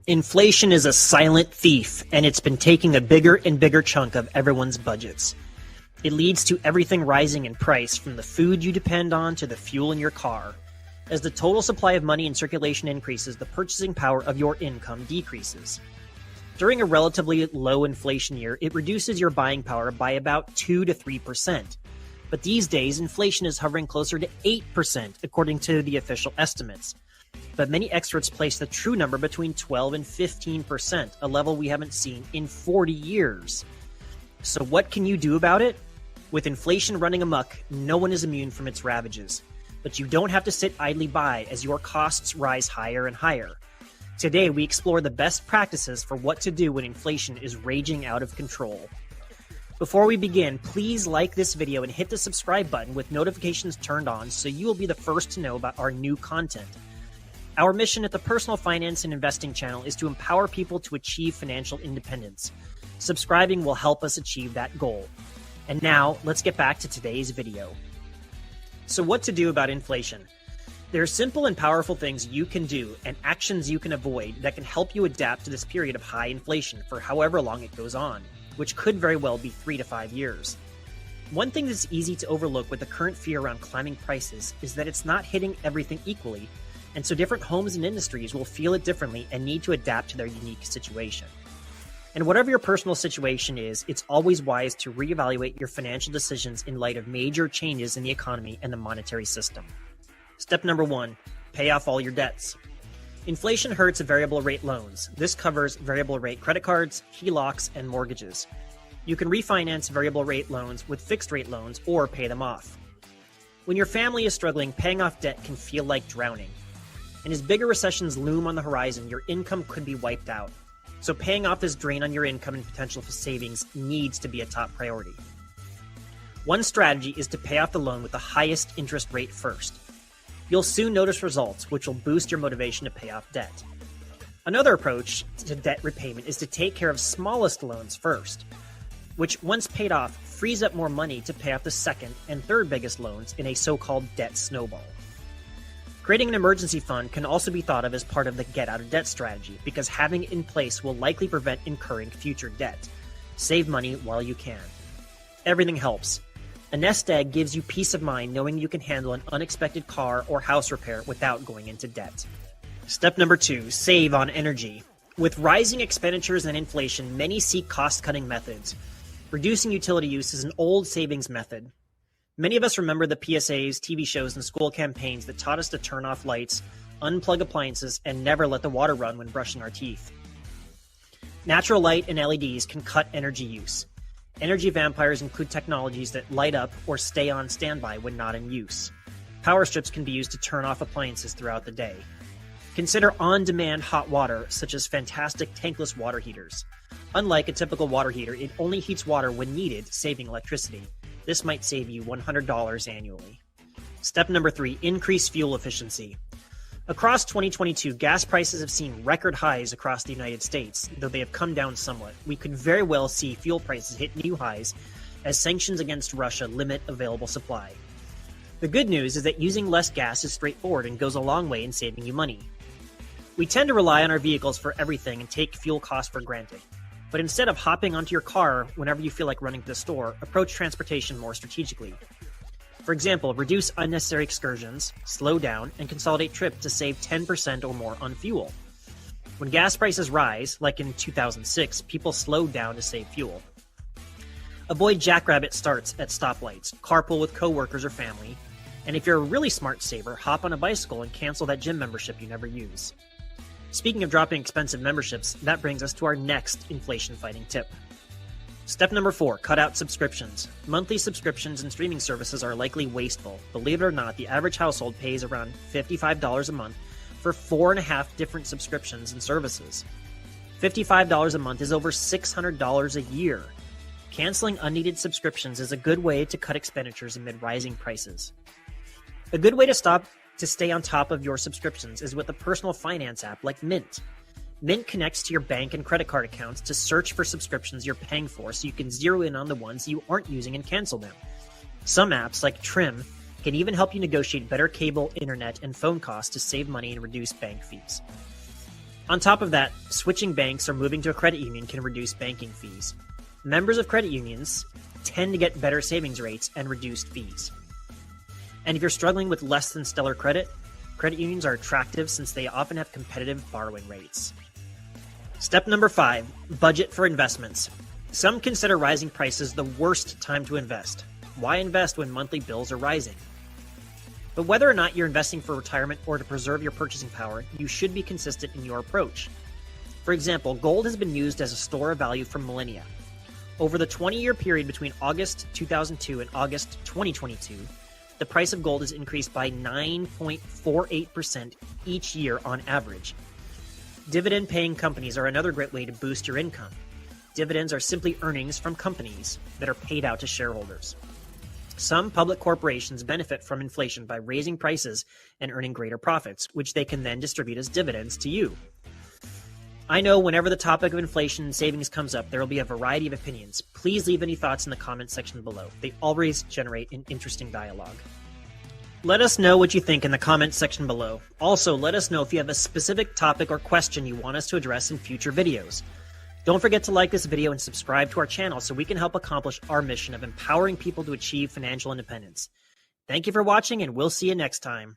Inflation is a silent thief, and it's been taking a bigger and bigger chunk of everyone's budgets. It leads to everything rising in price, from the food you depend on to the fuel in your car. As the total supply of money in circulation increases, the purchasing power of your income decreases. During a relatively low inflation year, it reduces your buying power by about 2 to 3%. But these days, inflation is hovering closer to 8%, according to the official estimates. But many experts place the true number between 12 and 15%, a level we haven't seen in 40 years. So what can you do about it? With inflation running amok, no one is immune from its ravages. But you don't have to sit idly by as your costs rise higher and higher. Today, we explore the best practices for what to do when inflation is raging out of control. Before we begin, please like this video and hit the subscribe button with notifications turned on so you will be the first to know about our new content. Our mission at the Personal Finance and Investing channel is to empower people to achieve financial independence. Subscribing will help us achieve that goal. And now, let's get back to today's video. So what to do about inflation? There are simple and powerful things you can do and actions you can avoid that can help you adapt to this period of high inflation for however long it goes on, which could very well be 3 to 5 years. One thing that's easy to overlook with the current fear around climbing prices is that it's not hitting everything equally, and so different homes and industries will feel it differently and need to adapt to their unique situation. And whatever your personal situation is, it's always wise to reevaluate your financial decisions in light of major changes in the economy and the monetary system. Step number 1, pay off all your debts. Inflation hurts variable rate loans. This covers variable rate credit cards, HELOCs, and mortgages. You can refinance variable rate loans with fixed rate loans or pay them off. When your family is struggling, paying off debt can feel like drowning. And as bigger recessions loom on the horizon, your income could be wiped out. So paying off this drain on your income and potential for savings needs to be a top priority. One strategy is to pay off the loan with the highest interest rate first. You'll soon notice results, which will boost your motivation to pay off debt. Another approach to debt repayment is to take care of smallest loans first, which once paid off frees up more money to pay off the second and third biggest loans in a so-called debt snowball. Creating an emergency fund can also be thought of as part of the get out of debt strategy, because having it in place will likely prevent incurring future debt. Save money while you can. Everything helps. A nest egg gives you peace of mind knowing you can handle an unexpected car or house repair without going into debt. Step number 2, save on energy. With rising expenditures and inflation, many seek cost-cutting methods. Reducing utility use is an old savings method. Many of us remember the PSAs, TV shows, and school campaigns that taught us to turn off lights, unplug appliances, and never let the water run when brushing our teeth. Natural light and LEDs can cut energy use. Energy vampires include technologies that light up or stay on standby when not in use. Power strips can be used to turn off appliances throughout the day. Consider on-demand hot water, such as fantastic tankless water heaters. Unlike a typical water heater, it only heats water when needed, saving electricity. This might save you $100 annually. Step number 3, increase fuel efficiency. Across 2022, gas prices have seen record highs across the United States, though they have come down somewhat. We could very well see fuel prices hit new highs as sanctions against Russia limit available supply. The good news is that using less gas is straightforward and goes a long way in saving you money. We tend to rely on our vehicles for everything and take fuel costs for granted. But instead of hopping onto your car whenever you feel like running to the store, approach transportation more strategically. For example, reduce unnecessary excursions, slow down, and consolidate trips to save 10% or more on fuel. When gas prices rise, like in 2006, people slowed down to save fuel. Avoid jackrabbit starts at stoplights, carpool with coworkers or family, and if you're a really smart saver, hop on a bicycle and cancel that gym membership you never use. Speaking of dropping expensive memberships, that brings us to our next inflation-fighting tip. Step number 4, cut out subscriptions. Monthly subscriptions and streaming services are likely wasteful. Believe it or not, the average household pays around $55 a month for 4.5 different subscriptions and services. $55 a month is over $600 a year. Canceling unneeded subscriptions is a good way to cut expenditures amid rising prices. A good way to stay on top of your subscriptions is with a personal finance app like Mint. Mint connects to your bank and credit card accounts to search for subscriptions you're paying for so you can zero in on the ones you aren't using and cancel them. Some apps, like Trim, can even help you negotiate better cable, internet, and phone costs to save money and reduce bank fees. On top of that, switching banks or moving to a credit union can reduce banking fees. Members of credit unions tend to get better savings rates and reduced fees. And if you're struggling with less than stellar credit unions are attractive since they often have competitive borrowing rates. Step number 5, budget for investments. Some consider rising prices the worst time to invest. Why invest when monthly bills are rising? But whether or not you're investing for retirement or to preserve your purchasing power, you should be consistent in your approach. For example, gold has been used as a store of value for millennia. Over the 20-year period between August 2002 and August 2022, the price of gold has increased by 9.48% each year on average. Dividend-paying companies are another great way to boost your income. Dividends are simply earnings from companies that are paid out to shareholders. Some public corporations benefit from inflation by raising prices and earning greater profits, which they can then distribute as dividends to you. I know whenever the topic of inflation and savings comes up, there will be a variety of opinions. Please leave any thoughts in the comments section below. They always generate an interesting dialogue. Let us know what you think in the comments section below. Also, let us know if you have a specific topic or question you want us to address in future videos. Don't forget to like this video and subscribe to our channel so we can help accomplish our mission of empowering people to achieve financial independence. Thank you for watching, and we'll see you next time.